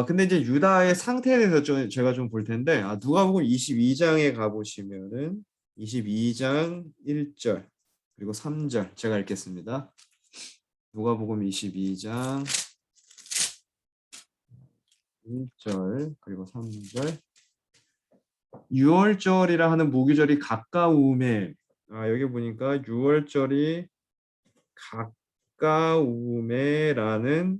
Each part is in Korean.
근데 이제 유다의 상태에 대해서 제가 좀 볼 텐데, 누가복음 22장에 가보시면은 22장 1절 그리고 3절 제가 읽겠습니다. 누가복음 22장 1절 그리고 3절. 유월절이라 하는 무교절이 가까움에, 여기 보니까 유월절이 가까움에라는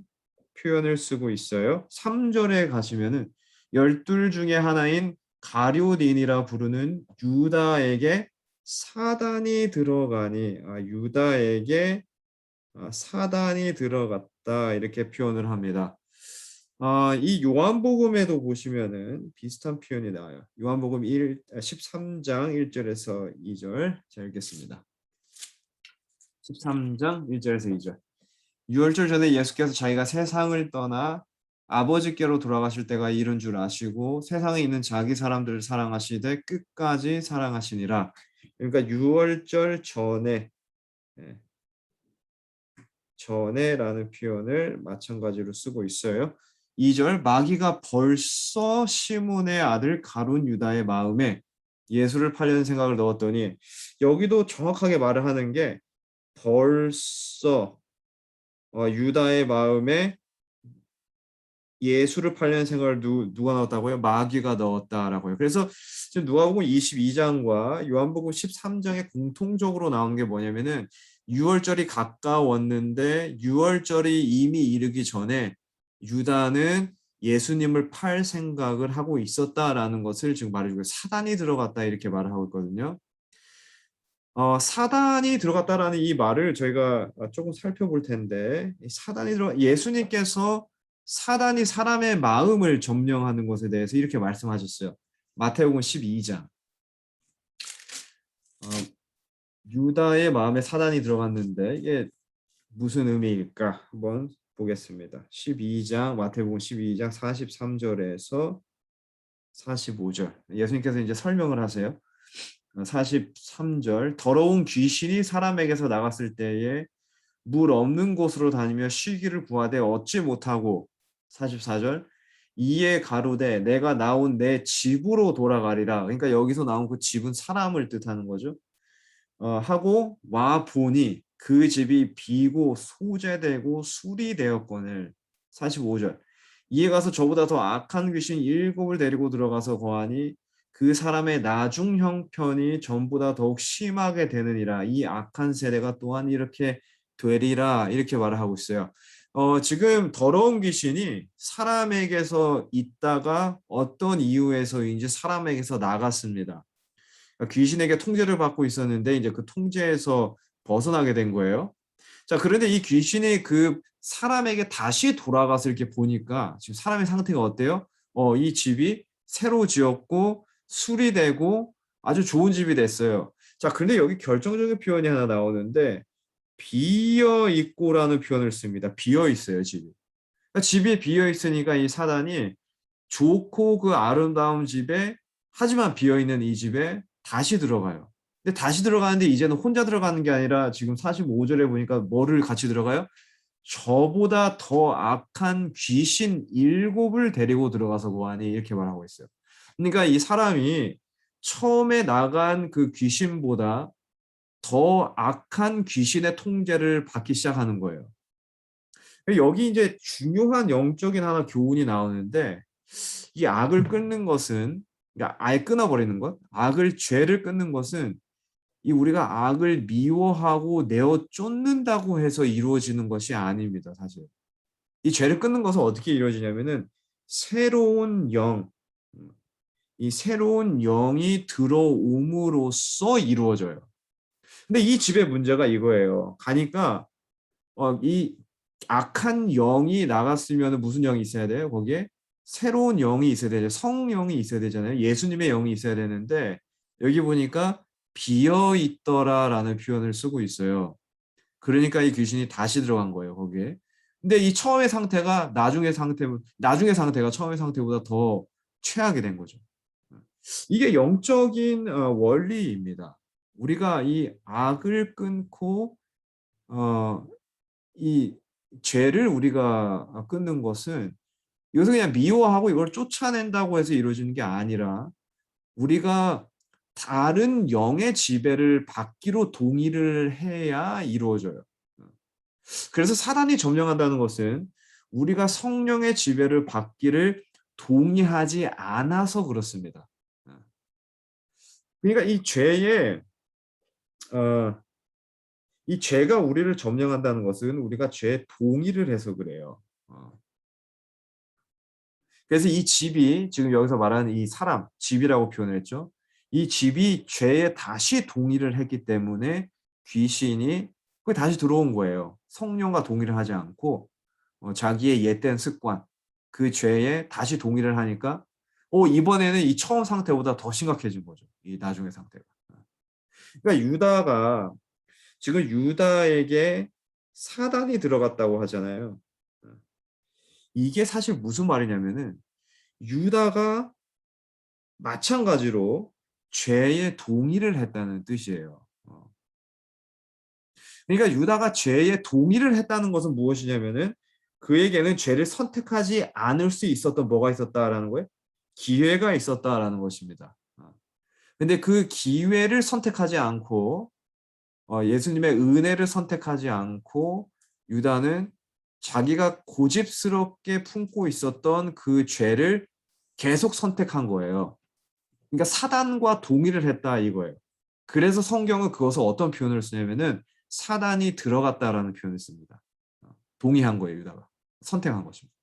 표현을 쓰고 있어요. 3절에 가시면은 열둘 중에 하나인 가룟인이라 부르는 유다에게 사단이 들어가니, 유다에게 사단이 들어갔다 이렇게 표현을 합니다. 이 요한복음에도 보시면은 비슷한 표현이 나와요. 요한복음 13장 1절에서 2절 잘 읽겠습니다. 13장 1절에서 2절. 유월절 전에 예수께서 자기가 세상을 떠나 아버지께로 돌아가실 때가 이른 줄 아시고 세상에 있는 자기 사람들을 사랑하시되 끝까지 사랑하시니라. 그러니까 유월절 전에, 예, 전에라는 표현을 마찬가지로 쓰고 있어요. 2절, 마귀가 벌써 시몬의 아들 가룟 유다의 마음에 예수를 팔려는 생각을 넣었더니, 여기도 정확하게 말을 하는 게 벌써, 유다의 마음에 예수를 팔려는 생각을 누가 넣었다고요? 마귀가 넣었다라고요. 그래서 지금 누가복음 22장과 요한복음 13장에 공통적으로 나온 게 뭐냐면은 유월절이 가까웠는데 유월절이 이미 이르기 전에 유다는 예수님을 팔 생각을 하고 있었다라는 것을 지금 말해주고, 사단이 들어갔다 이렇게 말을 하고 있거든요. 사단이 들어갔다라는 이 말을 저희가 조금 살펴볼 텐데, 예수님께서 사단이 사람의 마음을 점령하는 것에 대해서 이렇게 말씀하셨어요. 마태복음 12장. 유다의 마음에 사단이 들어갔는데 이게 무슨 의미일까? 한번 보겠습니다. 12장, 마태복음 12장 43절에서 45절. 예수님께서 이제 설명을 하세요. 43절, 더러운 귀신이 사람에게서 나갔을 때에 물 없는 곳으로 다니며 쉬기를 구하되 얻지 못하고, 44절, 이에 가로되 내가 나온 내 집으로 돌아가리라. 그러니까 여기서 나온 그 집은 사람을 뜻하는 거죠. 하고 와 보니 그 집이 비고 소재되고 수리되었거늘. 45절, 이에 가서 저보다 더 악한 귀신 일곱을 데리고 들어가서 거하니 그 사람의 나중 형편이 전보다 더욱 심하게 되느니라. 이 악한 세대가 또한 이렇게 되리라 이렇게 말을 하고 있어요. 지금 더러운 귀신이 사람에게서 있다가 어떤 이유에서인지 사람에게서 나갔습니다. 귀신에게 통제를 받고 있었는데 이제 그 통제에서 벗어나게 된 거예요. 자, 그런데 이 귀신이 그 사람에게 다시 돌아가서 이렇게 보니까 지금 사람의 상태가 어때요? 이 집이 새로 지었고 수리되고 아주 좋은 집이 됐어요. 자, 근데 여기 결정적인 표현이 하나 나오는데 비어 있고라는 표현을 씁니다. 비어 있어요, 집이. 그러니까 집이 비어 있으니까 이 사단이 좋고 그 아름다운 집에, 하지만 비어 있는 이 집에 다시 들어가요. 근데 다시 들어가는데 이제는 혼자 들어가는 게 아니라 지금 45절에 보니까 뭐를 같이 들어가요? 저보다 더 악한 귀신 일곱을 데리고 들어가서 뭐하니 이렇게 말하고 있어요. 그러니까 이 사람이 처음에 나간 그 귀신보다 더 악한 귀신의 통제를 받기 시작하는 거예요. 여기 이제 중요한 영적인 하나 교훈이 나오는데, 이 악을 끊는 것은, 그러니까 아예 끊어버리는 것, 죄를 끊는 것은 이 우리가 악을 미워하고 내어 쫓는다고 해서 이루어지는 것이 아닙니다, 사실. 이 죄를 끊는 것은 어떻게 이루어지냐면은 새로운 영, 이 새로운 영이 들어옴으로써 이루어져요. 근데 이 집의 문제가 이거예요. 가니까 이 악한 영이 나갔으면 무슨 영이 있어야 돼요? 거기에 새로운 영이 있어야 되죠. 성령이 있어야 되잖아요. 예수님의 영이 있어야 되는데 여기 보니까 비어 있더라라는 표현을 쓰고 있어요. 그러니까 이 귀신이 다시 들어간 거예요, 거기에. 근데 이 처음의 상태가 나중의 상태가 처음의 상태보다 더 최악이 된 거죠. 이게 영적인 원리입니다. 우리가 이 악을 끊고 어, 이 죄를 우리가 끊는 것은 이것을 그냥 미워하고 이걸 쫓아낸다고 해서 이루어지는 게 아니라 우리가 다른 영의 지배를 받기로 동의를 해야 이루어져요. 그래서 사단이 점령한다는 것은 우리가 성령의 지배를 받기를 동의하지 않아서 그렇습니다. 그러니까 어, 이 죄가 우리를 점령한다는 것은 우리가 죄에 동의를 해서 그래요. 그래서 이 집이 지금 여기서 말하는 이 사람, 집이라고 표현했죠. 이 집이 죄에 다시 동의를 했기 때문에 귀신이 그 다시 들어온 거예요. 성령과 동의를 하지 않고 자기의 옛된 습관, 그 죄에 다시 동의를 하니까 이번에는 이 처음 상태보다 더 심각해진 거죠. 이 나중의 상태가. 그러니까 지금 유다에게 사단이 들어갔다고 하잖아요. 이게 사실 무슨 말이냐면은 유다가 마찬가지로 죄에 동의를 했다는 뜻이에요. 그러니까 유다가 죄에 동의를 했다는 것은 무엇이냐면은 그에게는 죄를 선택하지 않을 수 있었던 뭐가 있었다라는 거예요? 기회가 있었다라는 것입니다. 근데 그 기회를 선택하지 않고 예수님의 은혜를 선택하지 않고 유다는 자기가 고집스럽게 품고 있었던 그 죄를 계속 선택한 거예요. 그러니까 사단과 동의를 했다 이거예요. 그래서 성경은 그것을 어떤 표현을 쓰냐면은 사단이 들어갔다라는 표현을 씁니다. 동의한 거예요, 유다가. 선택한 것입니다.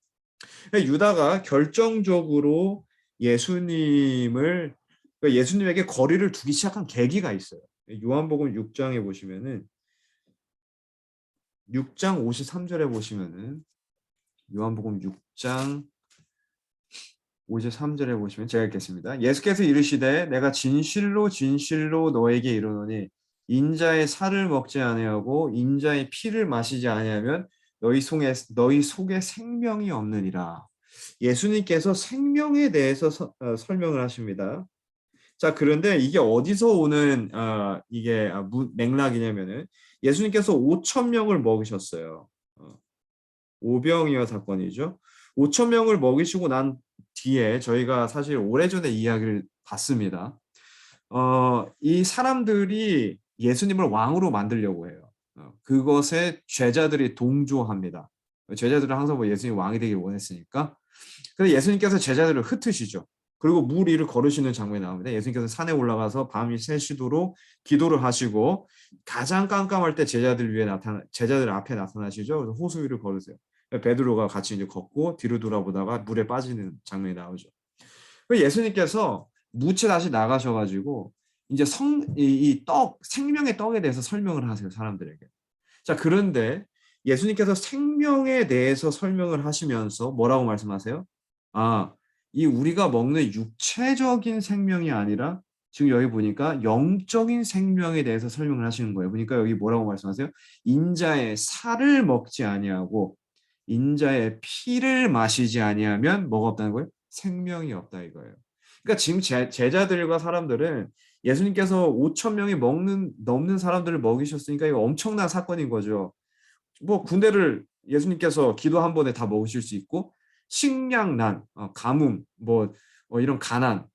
그러니까 유다가 결정적으로 그러니까 예수님에게 거리를 두기 시작한 계기가 있어요. 요한복음 6장에 보시면은 6장 53절에 보시면은 요한복음 6장 53절에 보시면 제가 읽겠습니다. 예수께서 이르시되 내가 진실로 진실로 너에게 이르노니 인자의 살을 먹지 아니하고 인자의 피를 마시지 아니하면 너희 속에 생명이 없느니라. 예수님께서 생명에 대해서 설명을 하십니다. 자, 그런데 이게 어디서 오는 맥락이냐면은 예수님께서 5천 명을 먹이셨어요. 오병이어 사건이죠. 5천 명을 먹이시고 난 뒤에 저희가 사실 오래전에 이야기를 봤습니다. 이 사람들이 예수님을 왕으로 만들려고 해요. 그것에 제자들이 동조합니다. 제자들은 항상 뭐 예수님 왕이 되길 원했으니까. 그래서 예수님께서 제자들을 흩으시죠. 그리고 물 위를 걸으시는 장면이 나옵니다. 예수님께서 산에 올라가서 밤이 새시도록 기도를 하시고 가장 깜깜할 때 제자들 앞에 나타나시죠. 그래서 호수 위를 걸으세요. 베드로가 같이 이제 걷고 뒤로 돌아보다가 물에 빠지는 장면이 나오죠. 예수님께서 무채 다시 나가셔가지고 이제 생명의 떡에 대해서 설명을 하세요, 사람들에게. 자, 그런데 예수님께서 생명에 대해서 설명을 하시면서 뭐라고 말씀하세요? 이 우리가 먹는 육체적인 생명이 아니라 지금 여기 보니까 영적인 생명에 대해서 설명을 하시는 거예요. 보니까 여기 뭐라고 말씀하세요? 인자의 살을 먹지 아니하고 인자의 피를 마시지 아니하면 뭐가 없다는 거예요? 생명이 없다 이거예요. 그러니까 지금 제자들과 사람들은 예수님께서 5천 명이 넘는 사람들을 먹이셨으니까 이거 엄청난 사건인 거죠. 뭐 군대를 예수님께서 기도 한 번에 다 먹으실 수 있고 식량난, 가뭄, 이런 가난,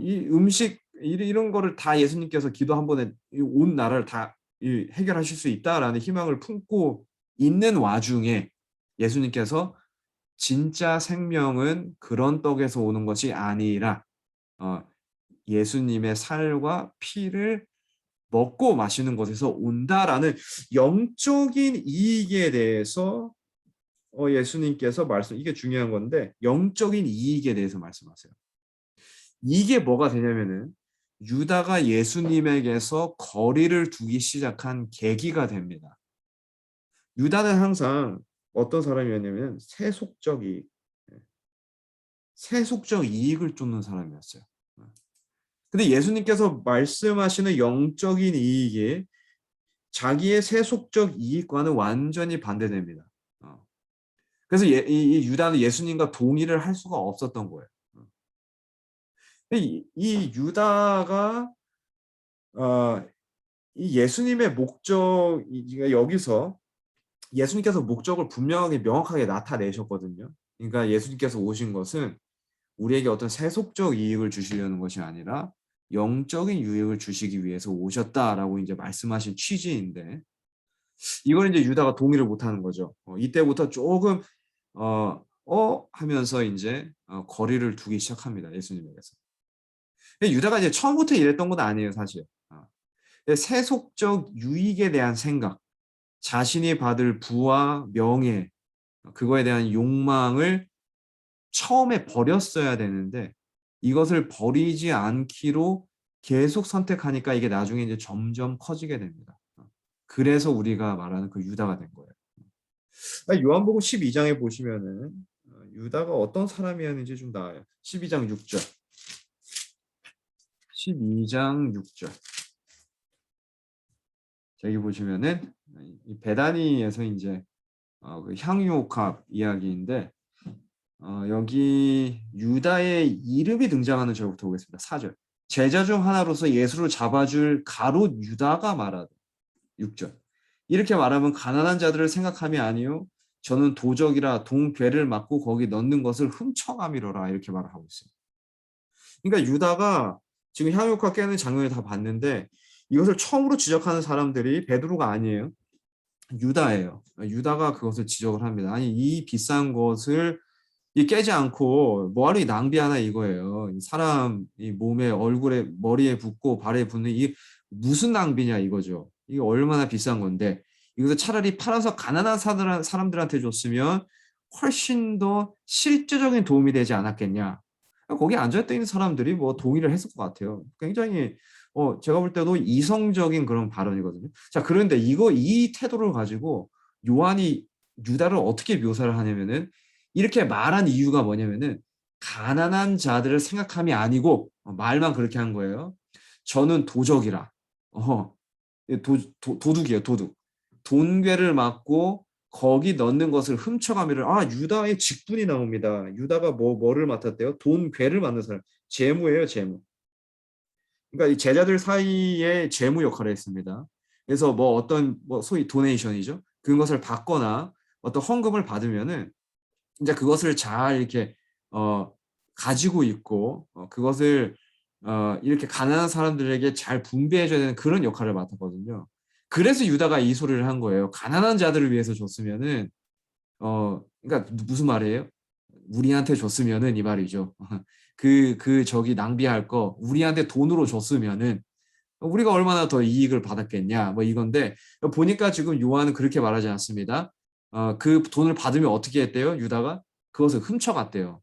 이 음식 이런 거를 다 예수님께서 기도 한 번에 온 나라를 다 해결하실 수 있다라는 희망을 품고 있는 와중에 예수님께서 진짜 생명은 그런 떡에서 오는 것이 아니라 예수님의 살과 피를 먹고 마시는 것에서 온다라는 영적인 이익에 대해서 예수님께서 이게 중요한 건데 영적인 이익에 대해서 말씀하세요. 이게 뭐가 되냐면은 유다가 예수님에게서 거리를 두기 시작한 계기가 됩니다. 유다는 항상 어떤 사람이었냐면 세속적 이익을 쫓는 사람이었어요. 근데 예수님께서 말씀하시는 영적인 이익이 자기의 세속적 이익과는 완전히 반대됩니다. 그래서 이 유다는 예수님과 동의를 할 수가 없었던 거예요. 이 유다가 이 예수님의 여기서 예수님께서 목적을 분명하게 명확하게 나타내셨거든요. 그러니까 예수님께서 오신 것은 우리에게 어떤 세속적 이익을 주시려는 것이 아니라 영적인 유익을 주시기 위해서 오셨다라고 이제 말씀하신 취지인데 이걸 이제 유다가 동의를 못하는 거죠. 이때부터 조금 하면서 이제 거리를 두기 시작합니다. 예수님에게서. 근데 유다가 이제 처음부터 이랬던 건 아니에요, 사실. 근데 세속적 유익에 대한 생각, 자신이 받을 부와 명예, 그거에 대한 욕망을 처음에 버렸어야 되는데 이것을 버리지 않기로 계속 선택하니까 이게 나중에 이제 점점 커지게 됩니다. 그래서 우리가 말하는 그 유다가 된 거예요. 요한복음 12장에 보시면은 유다가 어떤 사람이었는지 좀 나와요. 12장 6절. 12장 6절. 여기 보시면은 이 베다니에서 이제 그 향유옥합 이야기인데 여기 유다의 이름이 등장하는 절부터 보겠습니다. 4절. 제자 중 하나로서 예수를 잡아줄 가롯 유다가 말하되 6절. 이렇게 말하면 가난한 자들을 생각함이 아니요 저는 도적이라 동궤를 맞고 거기 넣는 것을 훔쳐감이로라 이렇게 말을 하고 있어요. 그러니까 유다가 지금 향유옥합 깨는 장면을 다 봤는데 이것을 처음으로 지적하는 사람들이 베드로가 아니에요. 유다예요. 유다가 그것을 지적을 합니다. 아니 이 비싼 것을 이 깨지 않고 뭐하러 이 낭비하나 이거예요. 이 사람 이 몸에 얼굴에 머리에 붓고 발에 붓는 이 무슨 낭비냐 이거죠. 이게 얼마나 비싼 건데 이것을 차라리 팔아서 가난한 사람들한테 줬으면 훨씬 더 실제적인 도움이 되지 않았겠냐. 거기 앉아있던 있는 사람들이 뭐 동의를 했을 것 같아요. 굉장히 제가 볼 때도 이성적인 그런 발언이거든요. 자, 그런데 이 태도를 가지고 요한이 유다를 어떻게 묘사를 하냐면은 이렇게 말한 이유가 뭐냐면은 가난한 자들을 생각함이 아니고 말만 그렇게 한 거예요. 저는 도적이라. 도둑이에요, 도둑. 돈괴를 맞고 거기 넣는 것을 훔쳐가미를 유다의 직분이 나옵니다. 유다가 뭐를 맡았대요? 돈괴를 맡는 사람. 재무예요, 재무. 그러니까 이 제자들 사이에 재무 역할을 했습니다. 그래서 뭐 어떤 소위 도네이션이죠. 그것을 받거나 어떤 헌금을 받으면은 이제 그것을 잘 이렇게 어 가지고 있고 그것을 이렇게 가난한 사람들에게 잘 분배해 줘야 되는 그런 역할을 맡았거든요. 그래서 유다가 이 소리를 한 거예요. 가난한 자들을 위해서 줬으면은 그러니까 무슨 말이에요? 우리한테 줬으면은 이 말이죠. 저기 낭비할 거 우리한테 돈으로 줬으면은 우리가 얼마나 더 이익을 받았겠냐 뭐 이건데 보니까 지금 요한은 그렇게 말하지 않습니다. 그 돈을 받으면 어떻게 했대요? 유다가 그것을 훔쳐갔대요.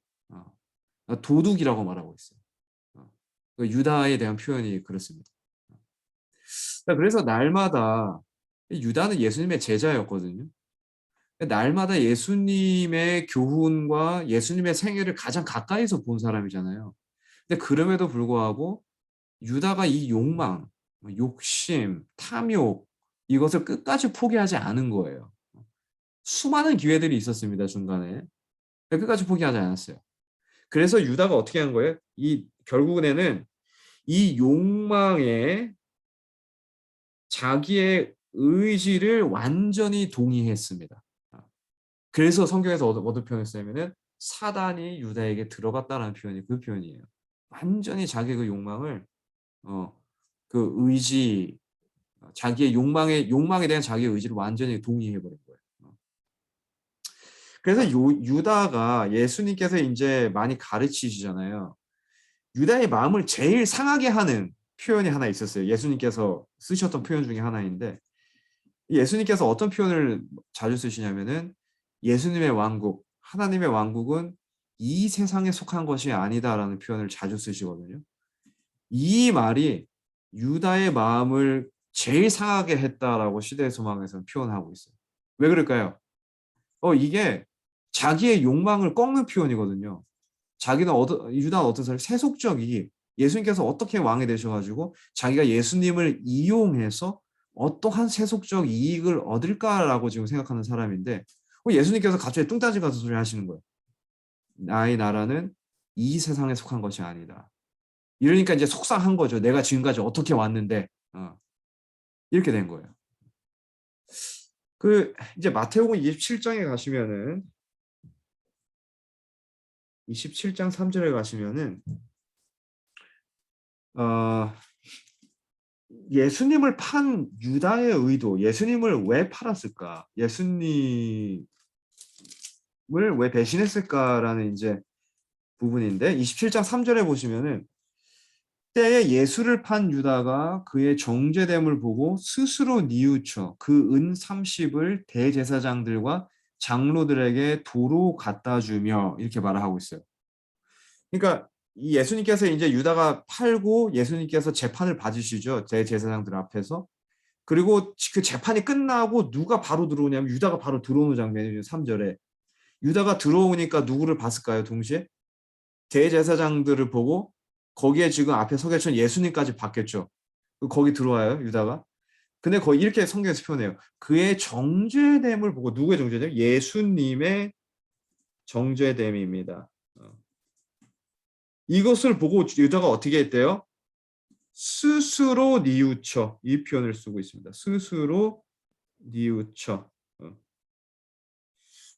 도둑이라고 말하고 있어요. 그 유다에 대한 표현이 그렇습니다. 그래서 날마다 유다는 예수님의 제자였거든요. 날마다 예수님의 교훈과 예수님의 생애를 가장 가까이서 본 사람이잖아요. 근데 그럼에도 불구하고 유다가 이 욕망, 욕심, 탐욕 이것을 끝까지 포기하지 않은 거예요. 수많은 기회들이 있었습니다, 중간에. 끝까지 포기하지 않았어요. 그래서 유다가 어떻게 한 거예요? 결국에는 이 욕망에 자기의 의지를 완전히 동의했습니다. 그래서 성경에서 어떤 표현을 쓰냐면은 사단이 유다에게 들어갔다라는 표현이 그 표현이에요. 완전히 자기의 그 욕망을 그 의지 자기의 욕망에 대한 자기의 의지를 완전히 동의해 버린 거예요. 그래서 유다가 예수님께서 인제 많이 가르치시잖아요. 유다의 마음을 제일 상하게 하는 표현이 하나 있었어요. 예수님께서 쓰셨던 표현 중에 하나인데 예수님께서 어떤 표현을 자주 쓰시냐면은 예수님의 왕국, 하나님의 왕국은 이 세상에 속한 것이 아니다라는 표현을 자주 쓰시거든요. 이 말이 유다의 마음을 제일 상하게 했다라고 시대의 소망에서는 표현하고 있어요. 왜 그럴까요? 이게 자기의 욕망을 꺾는 표현이거든요. 유다는 어떤 사람 세속적 이익, 예수님께서 어떻게 왕이 되셔 가지고 자기가 예수님을 이용해서 어떠한 세속적 이익을 얻을까라고 지금 생각하는 사람인데 예수님께서 갑자기 뚱딴지 같은 소리 하시는 거예요. 나의 나라는 이 세상에 속한 것이 아니다. 이러니까 이제 속상한 거죠. 내가 지금까지 어떻게 왔는데 이렇게 된 거예요. 이제 마태복음 27장에 가시면은 27장 3절에 가시면은 어, 예수님을 판 유다의 의도, 예수님을 왜 팔았을까? 예수님을 왜 배신했을까라는 이제 부분인데 27장 3절에 보시면은 때에 예수를 판 유다가 그의 정죄됨을 보고 스스로 뉘우쳐 그 은 30을 대제사장들과 장로들에게 도로 갖다 주며 이렇게 말을 하고 있어요. 그러니까 이 예수님께서 이제 유다가 팔고 예수님께서 재판을 받으시죠. 대제사장들 앞에서. 그리고 그 재판이 끝나고 누가 바로 들어오냐면 유다가 바로 들어오는 장면이죠. 3절에. 유다가 들어오니까 누구를 봤을까요? 동시에 대제사장들을 보고 거기에 지금 앞에 서 계신 예수님까지 봤겠죠. 거기 들어와요, 유다가. 근데 거기 이렇게 성경에서 표현해요. 그의 정죄됨을 보고 누구의 정죄됨? 예수님의 정죄됨입니다. 이것을 보고 유다가 어떻게 했대요? 스스로 뉘우쳐 이 표현을 쓰고 있습니다. 스스로 뉘우쳐.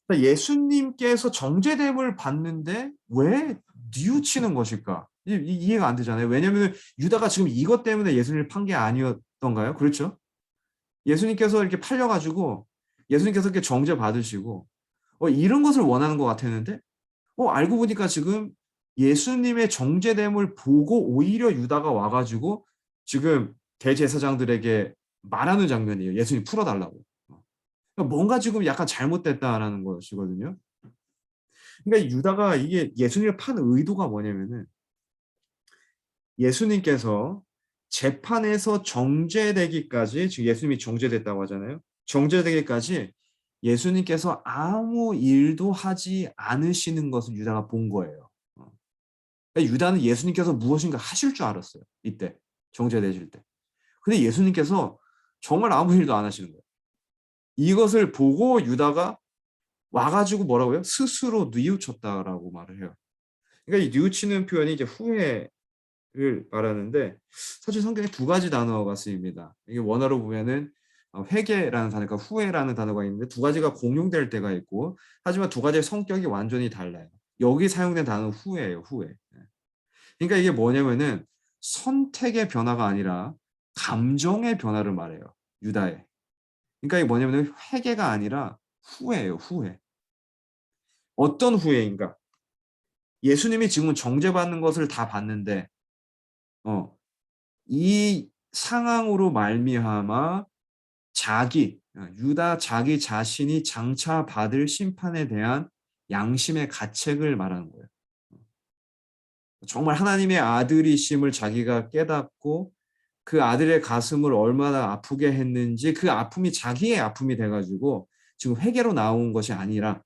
그러니까 예수님께서 정죄됨을 받는데 왜 뉘우치는 것일까? 이해가 안 되잖아요. 왜냐하면 유다가 지금 이것 때문에 예수님을 판 게 아니었던가요? 그렇죠? 예수님께서 이렇게 팔려가지고 예수님께서 이렇게 정죄 받으시고 이런 것을 원하는 것 같았는데 알고 보니까 지금 예수님의 정죄됨을 보고 오히려 유다가 와가지고 지금 대제사장들에게 말하는 장면이에요. 예수님 풀어달라고. 그러니까 뭔가 지금 약간 잘못됐다라는 것이거든요. 그러니까 유다가 이게 예수님을 판 의도가 뭐냐면은 예수님께서 재판에서 정죄되기까지 지금 예수님이 정죄됐다고 하잖아요. 정죄되기까지 예수님께서 아무 일도 하지 않으시는 것을 유다가 본 거예요. 그러니까 유다는 예수님께서 무엇인가 하실 줄 알았어요. 이때 정죄되실 때. 근데 예수님께서 정말 아무 일도 안 하시는 거예요. 이것을 보고 유다가 와가지고 뭐라고요? 스스로 뉘우쳤다라고 말을 해요. 그러니까 이 뉘우치는 표현이 이제 후회를 말하는데 사실 성경에 두 가지 단어가 쓰입니다. 이게 원어로 보면은 회개라는 단어가 후회라는 단어가 있는데 두 가지가 공용될 때가 있고 하지만 두 가지의 성격이 완전히 달라요. 여기 사용된 단어는 후회예요. 후회. 그러니까 이게 뭐냐면은 선택의 변화가 아니라 감정의 변화를 말해요. 유다의. 그러니까 이게 뭐냐면 회개가 아니라 후회예요. 후회. 어떤 후회인가? 예수님이 지금 정죄받는 것을 다 봤는데 어, 이 상황으로 말미암아 유다 자기 자신이 장차 받을 심판에 대한 양심의 가책을 말하는 거예요. 정말 하나님의 아들이심을 자기가 깨닫고 그 아들의 가슴을 얼마나 아프게 했는지 그 아픔이 자기의 아픔이 돼가지고 지금 회개로 나온 것이 아니라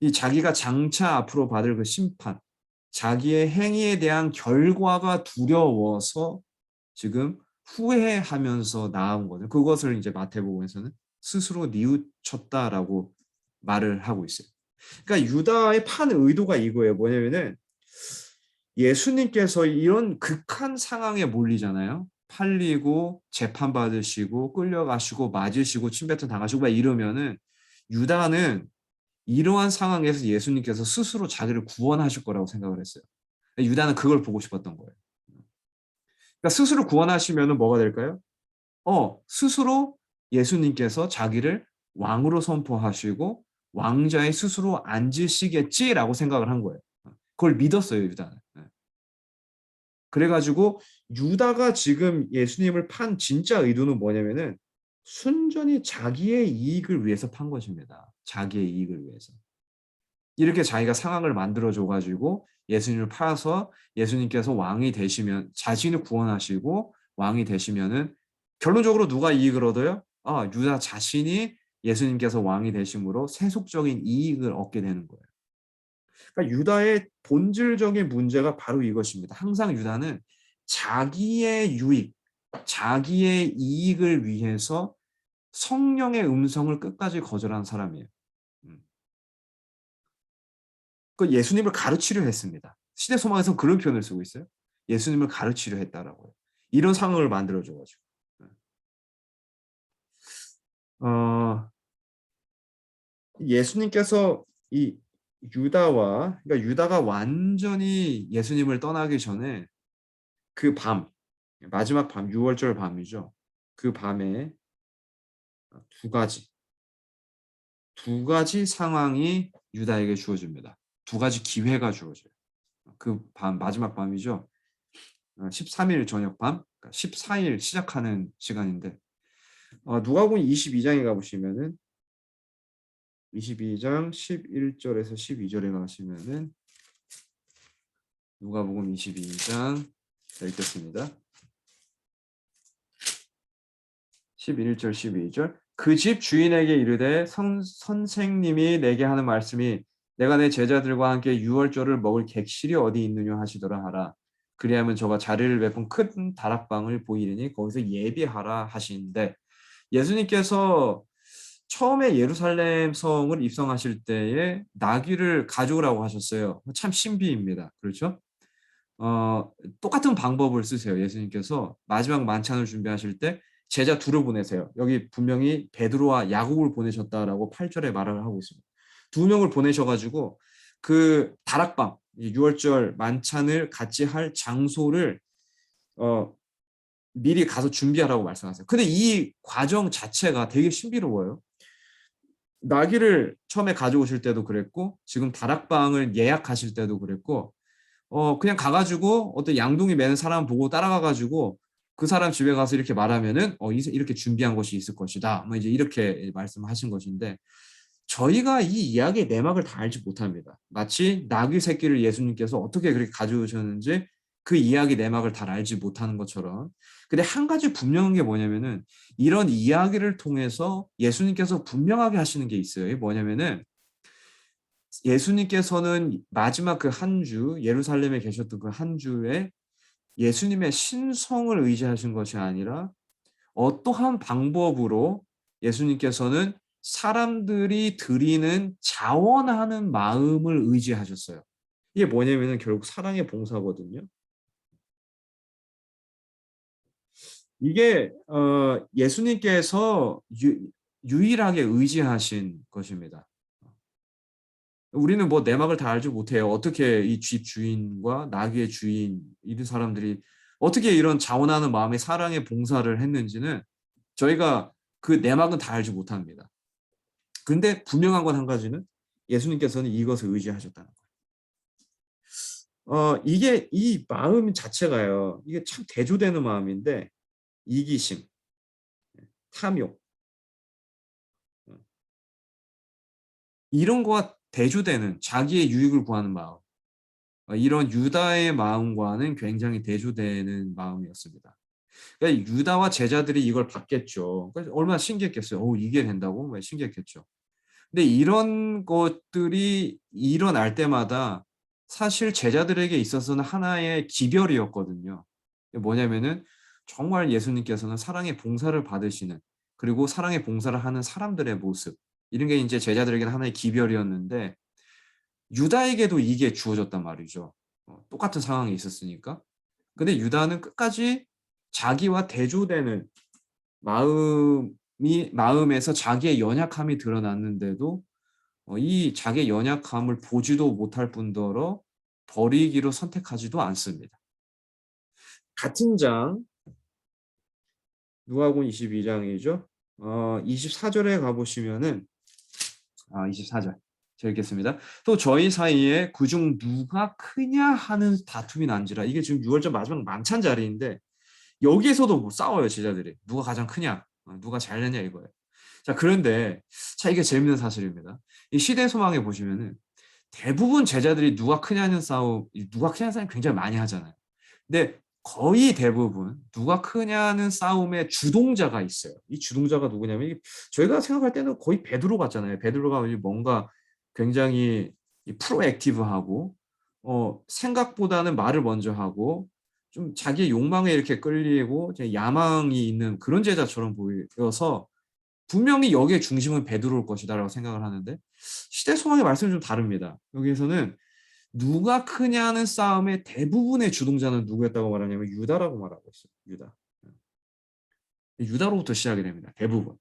이 자기가 장차 앞으로 받을 그 심판, 자기의 행위에 대한 결과가 두려워서 지금 후회하면서 나온 거죠. 그것을 이제 마태복음에서는 스스로 뉘우쳤다라고 말을 하고 있어요. 그러니까 유다의 판 의도가 이거예요. 뭐냐면은 예수님께서 이런 극한 상황에 몰리잖아요. 팔리고 재판받으시고 끌려가시고 맞으시고 침뱉어 당하시고 막 이러면은 유다는 이러한 상황에서 예수님께서 스스로 자기를 구원하실 거라고 생각을 했어요. 유다는 그걸 보고 싶었던 거예요. 그러니까 스스로 구원하시면은 뭐가 될까요? 스스로 예수님께서 자기를 왕으로 선포하시고 왕자에 스스로 앉으시겠지라고 생각을 한 거예요. 그걸 믿었어요, 유다는. 그래가지고 유다가 지금 예수님을 판 진짜 의도는 뭐냐면은 순전히 자기의 이익을 위해서 판 것입니다. 자기의 이익을 위해서. 이렇게 자기가 상황을 만들어줘 가지고 예수님을 팔아서 예수님께서 왕이 되시면 자신을 구원하시고 왕이 되시면은 결론적으로 누가 이익을 얻어요? 유다 자신이 예수님께서 왕이 되심으로 세속적인 이익을 얻게 되는 거예요. 그러니까 유다의 본질적인 문제가 바로 이것입니다. 항상 유다는 자기의 유익, 자기의 이익을 위해서 성령의 음성을 끝까지 거절한 사람이에요. 음. 그 예수님을 가르치려 했습니다. 시대 소망에서 그런 표현을 쓰고 있어요. 예수님을 가르치려 했다라고요. 이런 상황을 만들어줘 가지고. 어, 예수님께서 이 그러니까 유다가 완전히 예수님을 떠나기 전에 그 밤, 마지막 밤, 6월절 밤이죠. 그 밤에 두 가지, 두 가지 상황이 유다에게 주어집니다. 두 가지 기회가 주어져요. 그 밤, 마지막 밤이죠. 13일 저녁 밤, 그러니까 14일 시작하는 시간인데, 누가복음 22장에 가보시면은 22장 11절에서 12절에 가시면은 누가복음 22장 읽겠습니다. 11절 12절 그 집 주인에게 이르되 선생님이 내게 하는 말씀이 내가 내 제자들과 함께 유월절을 먹을 객실이 어디 있느냐 하시더라 하라. 그리하면 저가 자리를 베푼 큰 다락방을 보이리니 거기서 예비하라 하시는데 예수님께서 처음에 예루살렘 성을 입성하실 때에 나귀를 가져오라고 하셨어요. 참 신비입니다. 그렇죠? 똑같은 방법을 쓰세요. 예수님께서 마지막 만찬을 준비하실 때 제자 둘을 보내세요. 여기 분명히 베드로와 야곱을 보내셨다라고 8절에 말을 하고 있습니다. 두 명을 보내셔가지고 그 다락방, 유월절 만찬을 같이 할 장소를 어, 미리 가서 준비하라고 말씀하세요. 근데 이 과정 자체가 되게 신비로워요. 나귀를 처음에 가져오실 때도 그랬고 지금 다락방을 예약하실 때도 그랬고 그냥 가가지고 어떤 양동이 매는 사람 보고 따라가가지고 그 사람 집에 가서 이렇게 말하면은 이렇게 준비한 것이 있을 것이다. 뭐 이제 이렇게 말씀하신 것인데 저희가 이 이야기의 내막을 다 알지 못합니다. 마치 나귀 새끼를 예수님께서 어떻게 그렇게 가져오셨는지 그 이야기 내막을 다 알지 못하는 것처럼. 근데 한 가지 분명한 게 뭐냐면은 이런 이야기를 통해서 예수님께서 분명하게 하시는 게 있어요. 이게 뭐냐면은 예수님께서는 마지막 그 한 주, 예루살렘에 계셨던 그 한 주에 예수님의 신성을 의지하신 것이 아니라 어떠한 방법으로 예수님께서는 사람들이 드리는 자원하는 마음을 의지하셨어요. 이게 뭐냐면은 결국 사랑의 봉사거든요. 이게 예수님께서 유일하게 의지하신 것입니다. 우리는 뭐 내막을 다 알지 못해요. 어떻게 이 집 주인과 나귀의 주인 이런 사람들이 어떻게 이런 자원하는 마음의 사랑의 봉사를 했는지는 저희가 그 내막은 다 알지 못합니다. 근데 분명한 건 한 가지는 예수님께서는 이것을 의지하셨다는 거예요. 이게 이 마음 자체가요. 이게 참 대조되는 마음인데 이기심, 탐욕 이런 거와 대조되는 자기의 유익을 구하는 마음. 이런 유다의 마음과는 굉장히 대조되는 마음이었습니다. 그러니까 유다와 제자들이 이걸 받겠죠. 그러니까 얼마나 신기했겠어요. 이게 된다고? 신기했겠죠. 근데 이런 것들이 일어날 때마다 사실 제자들에게 있어서는 하나의 기별이었거든요. 뭐냐면은 정말 예수님께서는 사랑의 봉사를 받으시는 그리고 사랑의 봉사를 하는 사람들의 모습 이런 게 이제 제자들에게는 하나의 기별이었는데 유다에게도 이게 주어졌단 말이죠. 똑같은 상황이 있었으니까. 근데 유다는 끝까지 자기와 대조되는 마음에서 자기의 연약함이 드러났는데도 이 자기의 연약함을 보지도 못할 뿐더러 버리기로 선택하지도 않습니다. 같은 장 누가복음 22장이죠. 24절에 가보시면은 24절 제가 읽겠습니다. 또 저희 사이에 그중 누가 크냐 하는 다툼이 난지라. 이게 지금 6월절 마지막 만찬 자리인데 여기에서도 뭐 싸워요 제자들이. 누가 가장 크냐, 누가 잘느냐 이거예요. 자 그런데 이게 재밌는 사실입니다. 이 시대 소망에 보시면은 대부분 제자들이 누가 크냐는 싸움, 누가 크냐는 싸움 굉장히 많이 하잖아요. 근데 거의 대부분 누가 크냐는 싸움에 주동자가 있어요. 이 주동자가 누구냐면 저희가 생각할 때는 거의 베드로 같잖아요. 베드로가 뭔가 굉장히 프로액티브하고 생각보다는 말을 먼저 하고 좀 자기의 욕망에 이렇게 끌리고 야망이 있는 그런 제자처럼 보여서 분명히 여기에 중심은 베드로일 것이다라고 생각을 하는데 시대 소망의 말씀이 좀 다릅니다. 여기에서는 누가 크냐는 싸움의 대부분의 주동자는 누구였다고 말하냐면 유다라고 말하고 있어요. 유다. 유다로부터 시작이 됩니다. 대부분.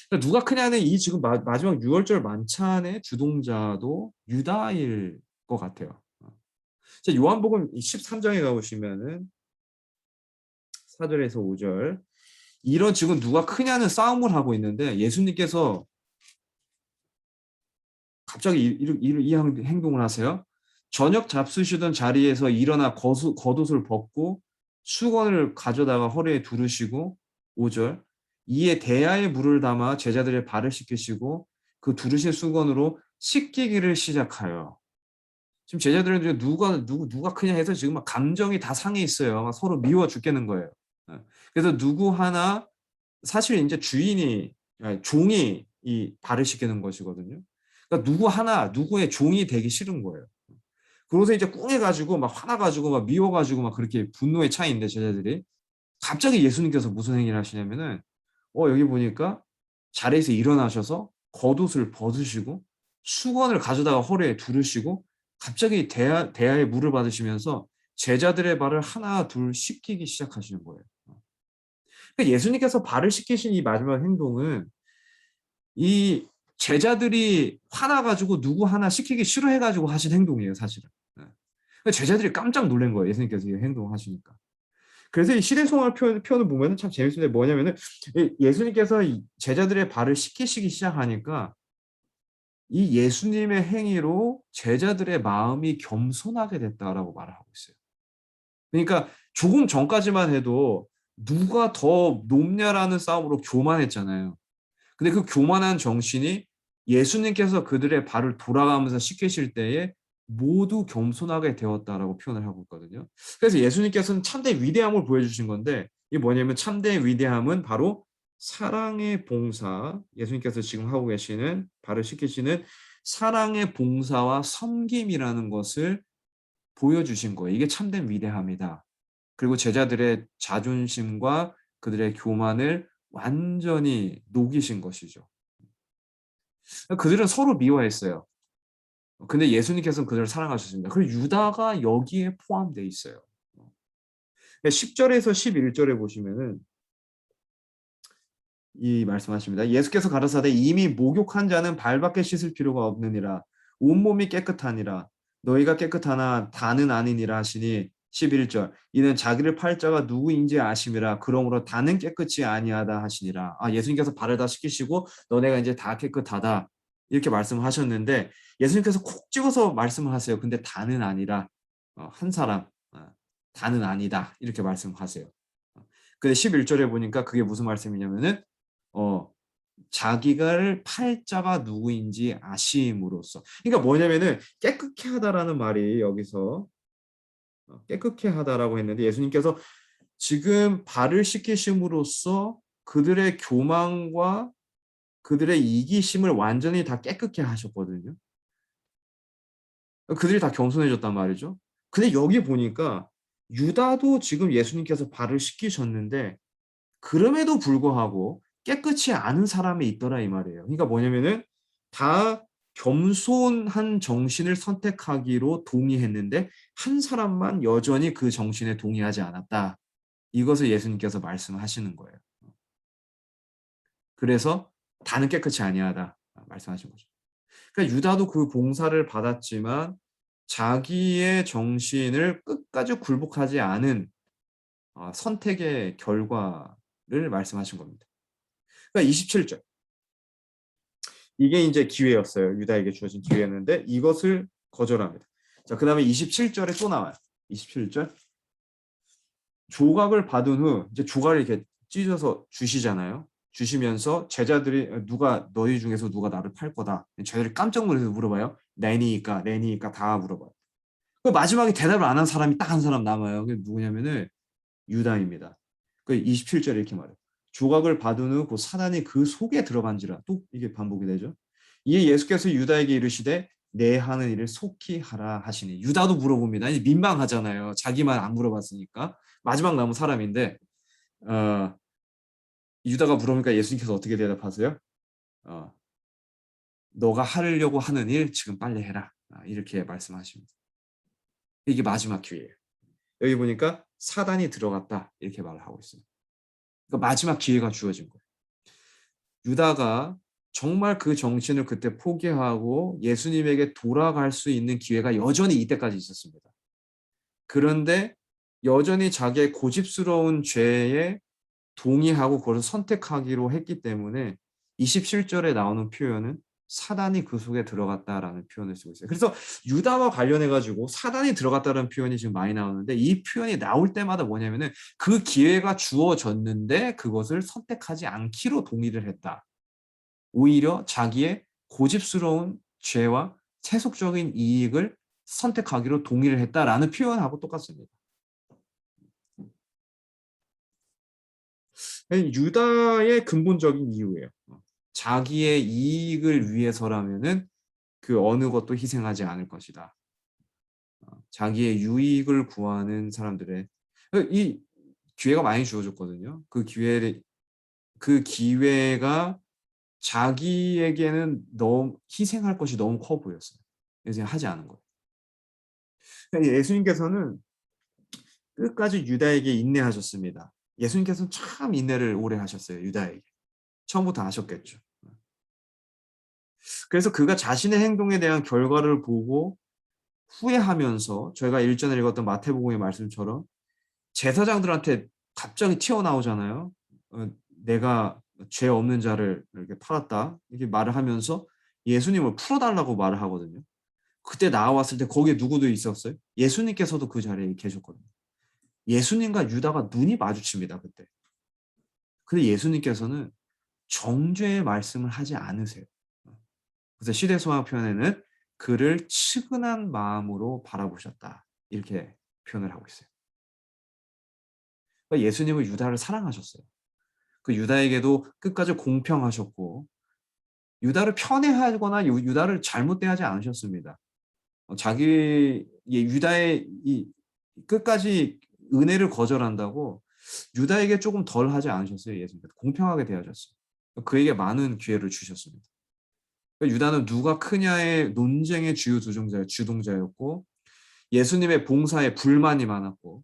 그러니까 누가 크냐는 이 지금 마지막 6월절 만찬의 주동자도 유다일 것 같아요. 자, 요한복음 13장에 가보시면은 4절에서 5절 이런 지금 누가 크냐는 싸움을 하고 있는데 예수님께서 갑자기 이 행동을 하세요. 저녁 잡수시던 자리에서 일어나 겉옷을 벗고 수건을 가져다가 허리에 두르시고 5절 이에 대야에 물을 담아 제자들의 발을 씻기시고 그 두르신 수건으로 씻기기를 시작하여 지금 제자들은 누가 크냐 해서 지금 막 감정이 다 상해 있어요. 막 서로 미워 죽겠는 거예요. 예. 그래서 누구 하나 사실 이제 주인이 아니, 종이 이 발을 씻기는 것이거든요. 그러니까 누구 하나 누구의 종이 되기 싫은 거예요. 그러고서 이제 꿍해가지고 막 화나가지고 막 미워가지고 막 그렇게 분노에 차 있는데 제자들이 갑자기 예수님께서 무슨 행위를 하시냐면은 여기 보니까 자리에서 일어나셔서 겉옷을 벗으시고 수건을 가져다가 허리에 두르시고 갑자기 대야에 물을 받으시면서 제자들의 발을 하나 둘 씻기기 시작하시는 거예요. 그러니까 예수님께서 발을 씻기신 이 마지막 행동은 이 제자들이 화나가지고 누구 하나 시키기 싫어해가지고 하신 행동이에요, 사실은. 예. 그러니까 제자들이 깜짝 놀란 거예요, 예수님께서 이 행동을 하시니까. 그래서 이 시대송할 표현을 보면은 참 재밌는데 뭐냐면은 예수님께서 이 제자들의 발을 씻기시기 시작하니까 이 예수님의 행위로 제자들의 마음이 겸손하게 됐다라고 말을 하고 있어요. 그러니까 조금 전까지만 해도 누가 더 높냐라는 싸움으로 교만했잖아요. 근데 그 교만한 정신이 예수님께서 그들의 발을 돌아가면서 씻기실 때에 모두 겸손하게 되었다라고 표현을 하고 있거든요. 그래서 예수님께서는 참된 위대함을 보여주신 건데 이게 뭐냐면 참된 위대함은 바로 사랑의 봉사, 예수님께서 지금 하고 계시는 발을 씻기시는 사랑의 봉사와 섬김이라는 것을 보여주신 거예요. 이게 참된 위대함이다. 그리고 제자들의 자존심과 그들의 교만을 완전히 녹이신 것이죠. 그들은 서로 미워했어요. 근데 예수님께서는 그들을 사랑하셨습니다. 그리고 유다가 여기에 포함되어 있어요. 10절에서 11절에 보시면은 이 말씀하십니다. 예수께서 가라사대 이미 목욕한 자는 발밖에 씻을 필요가 없느니라. 온몸이 깨끗하니라. 너희가 깨끗하나 다는 아니니라 하시니 11절 이는 자기를 팔 자가 누구인지 아심이라. 그러므로 다는 깨끗이 아니하다 하시니라. 예수님께서 발을 다 씻기시고 너네가 이제 다 깨끗하다. 이렇게 말씀하셨는데 예수님께서 콕 집어서 말씀을 하세요. 근데 다는 아니라 한 사람 다는 아니다. 이렇게 말씀하세요. 근데 11절에 보니까 그게 무슨 말씀이냐면은 어, 자기를 팔자가 누구인지 아심으로써. 그러니까 뭐냐면은 깨끗게 하다라는 말이 여기서 깨끗게 하다라고 했는데 예수님께서 지금 발을 씻기심으로써 그들의 교만과 그들의 이기심을 완전히 다 깨끗게 하셨거든요. 그들이 다 겸손해졌단 말이죠. 근데 여기 보니까 유다도 지금 예수님께서 발을 씻기셨는데 그럼에도 불구하고 깨끗이 않은 사람이 있더라 이 말이에요. 그러니까 뭐냐면은 다 겸손한 정신을 선택하기로 동의했는데 한 사람만 여전히 그 정신에 동의하지 않았다. 이것을 예수님께서 말씀하시는 거예요. 그래서 다는 깨끗이 아니하다 말씀하신 거죠. 그러니까 유다도 그 봉사를 받았지만 자기의 정신을 끝까지 굴복하지 않은 선택의 결과를 말씀하신 겁니다. 그러니까 27절. 이게 이제 기회였어요. 유다에게 주어진 기회였는데 이것을 거절합니다. 자, 그다음에 27절에 또 나와요. 27절. 조각을 받은 후 이제 조각을 이렇게 찢어서 주시잖아요. 주시면서 제자들이 누가 너희 중에서 누가 나를 팔 거다. 제자들이 깜짝 놀라서 물어봐요. 내니까 다 물어봐요. 그 마지막에 대답을 안 한 사람이 딱 한 사람 남아요. 그게 누구냐면은 유다입니다. 그 27절에 이렇게 말해요. 조각을 받은 후 그 사단이 그 속에 들어간지라 또 이게 반복이 되죠. 이에 예수께서 유다에게 이르시되 내 하는 일을 속히 하라 하시니 유다도 물어봅니다. 민망하잖아요. 자기만 안 물어봤으니까 마지막 남은 사람인데 어, 유다가 물어보니까 예수님께서 어떻게 대답하세요? 어, 너가 하려고 하는 일 지금 빨리 해라. 이렇게 말씀하십니다. 이게 마지막 기회예요. 여기 보니까 사단이 들어갔다 이렇게 말을 하고 있어요. 그러니까 마지막 기회가 주어진 거예요. 유다가 정말 그 정신을 그때 포기하고 예수님에게 돌아갈 수 있는 기회가 여전히 이때까지 있었습니다. 그런데 여전히 자기의 고집스러운 죄에 동의하고 그것을 선택하기로 했기 때문에 27절에 나오는 표현은 사단이 그 속에 들어갔다라는 표현을 쓰고 있어요. 그래서 유다와 관련해 가지고 사단이 들어갔다는 표현이 지금 많이 나오는데 이 표현이 나올 때마다 뭐냐면은 그 기회가 주어졌는데 그것을 선택하지 않기로 동의를 했다. 오히려 자기의 고집스러운 죄와 세속적인 이익을 선택하기로 동의를 했다라는 표현하고 똑같습니다. 유다의 근본적인 이유예요. 자기의 이익을 위해서라면은 그 어느 것도 희생하지 않을 것이다. 자기의 유익을 구하는 사람들의 이 기회가 많이 주어졌거든요. 그 기회가 자기에게는 너무 희생할 것이 너무 커 보였어요. 그래서 하지 않은 거예요. 그러니까 예수님께서는 끝까지 유다에게 인내하셨습니다. 예수님께서는 참 인내를 오래 하셨어요, 유다에게. 처음부터 아셨겠죠. 그래서 그가 자신의 행동에 대한 결과를 보고 후회하면서 저희가 일전에 읽었던 마태복음의 말씀처럼 제사장들한테 갑자기 튀어나오잖아요. "내가 죄 없는 자를 이렇게 팔았다." 이렇게 말을 하면서 예수님을 풀어 달라고 말을 하거든요. 그때 나왔을 때 거기에 누구도 있었어요? 예수님께서도 그 자리에 계셨거든요. 예수님과 유다가 눈이 마주칩니다, 그때. 근데 예수님께서는 정죄의 말씀을 하지 않으세요. 그래서 시대소망 표현에는 "그를 측은한 마음으로 바라보셨다." 이렇게 표현을 하고 있어요. 그러니까 예수님은 유다를 사랑하셨어요. 그 유다에게도 끝까지 공평하셨고 유다를 편애하거나 유다를 잘못 대하지 않으셨습니다. 유다의 이 끝까지 은혜를 거절한다고 유다에게 조금 덜 하지 않으셨어요, 예수님께서. 공평하게 대하셨어요. 그에게 많은 기회를 주셨습니다. 그러니까 유다는 누가 크냐의 논쟁의 주동자였고 예수님의 봉사에 불만이 많았고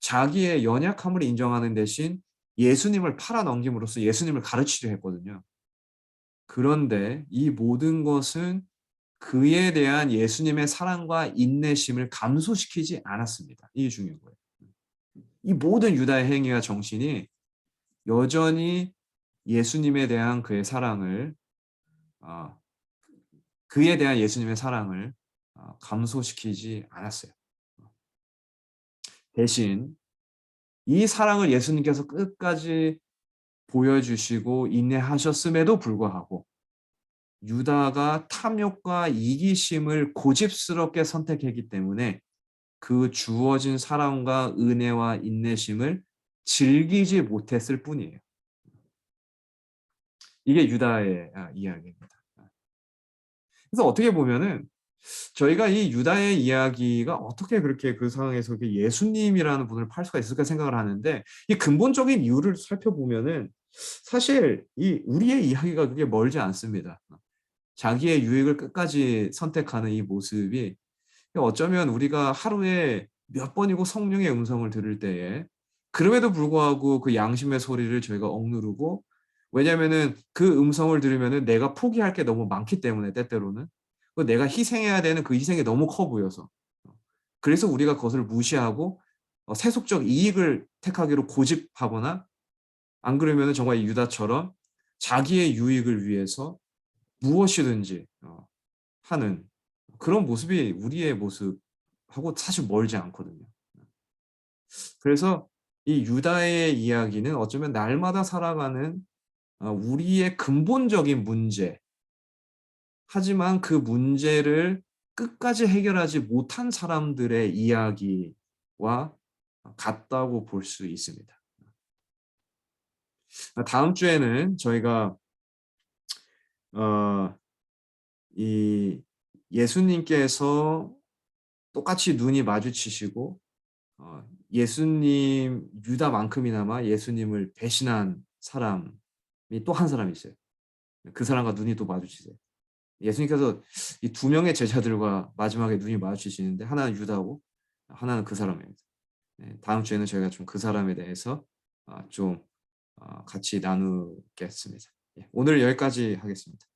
자기의 연약함을 인정하는 대신 예수님을 팔아넘김으로써 예수님을 가르치려 했거든요. 그런데 이 모든 것은 그에 대한 예수님의 사랑과 인내심을 감소시키지 않았습니다. 이게 중요한 거예요. 이 모든 유다의 행위와 정신이 여전히 예수님에 대한 어 그에 대한 예수님의 사랑을 감소시키지 않았어요. 대신 이 사랑을 예수님께서 끝까지 보여주시고 인내하셨음에도 불구하고 유다가 탐욕과 이기심을 고집스럽게 선택했기 때문에 그 주어진 사랑과 은혜와 인내심을 즐기지 못했을 뿐이에요. 이게 유다의 이야기입니다. 그래서 어떻게 보면은 저희가 이 유다의 이야기가 어떻게 그렇게 그 상황에서 예수님이라는 분을 팔 수가 있을까 생각을 하는데 이 근본적인 이유를 살펴보면은 사실 이 우리의 이야기가 그게 멀지 않습니다. 자기의 유익을 끝까지 선택하는 이 모습이 어쩌면 우리가 하루에 몇 번이고 성령의 음성을 들을 때에 그럼에도 불구하고 그 양심의 소리를 저희가 억누르고 왜냐면은 그 음성을 들으면은 내가 포기할 게 너무 많기 때문에 때때로는 내가 희생해야 되는 그 희생이 너무 커 보여서 그래서 우리가 그것을 무시하고 세속적 이익을 택하기로 고집하거나 안 그러면은 정말 이 유다처럼 자기의 유익을 위해서 무엇이든지 하는 그런 모습이 우리의 모습하고 사실 멀지 않거든요. 그래서 이 유다의 이야기는 어쩌면 날마다 살아가는 우리의 근본적인 문제 하지만 그 문제를 끝까지 해결하지 못한 사람들의 이야기와 같다고 볼 수 있습니다. 다음 주에는 저희가 어 이 예수님께서 똑같이 눈이 마주치시고 예수님 유다만큼이나마 예수님을 배신한 사람이 또 한 사람이 있어요. 그 사람과 눈이 또 마주치세요. 예수님께서 이 두 명의 제자들과 마지막에 눈이 마주치시는데 하나는 유다고 하나는 그 사람입니다. 네, 다음 주에는 저희가 좀 그 사람에 대해서 좀 같이 나누겠습니다. 오늘 여기까지 하겠습니다.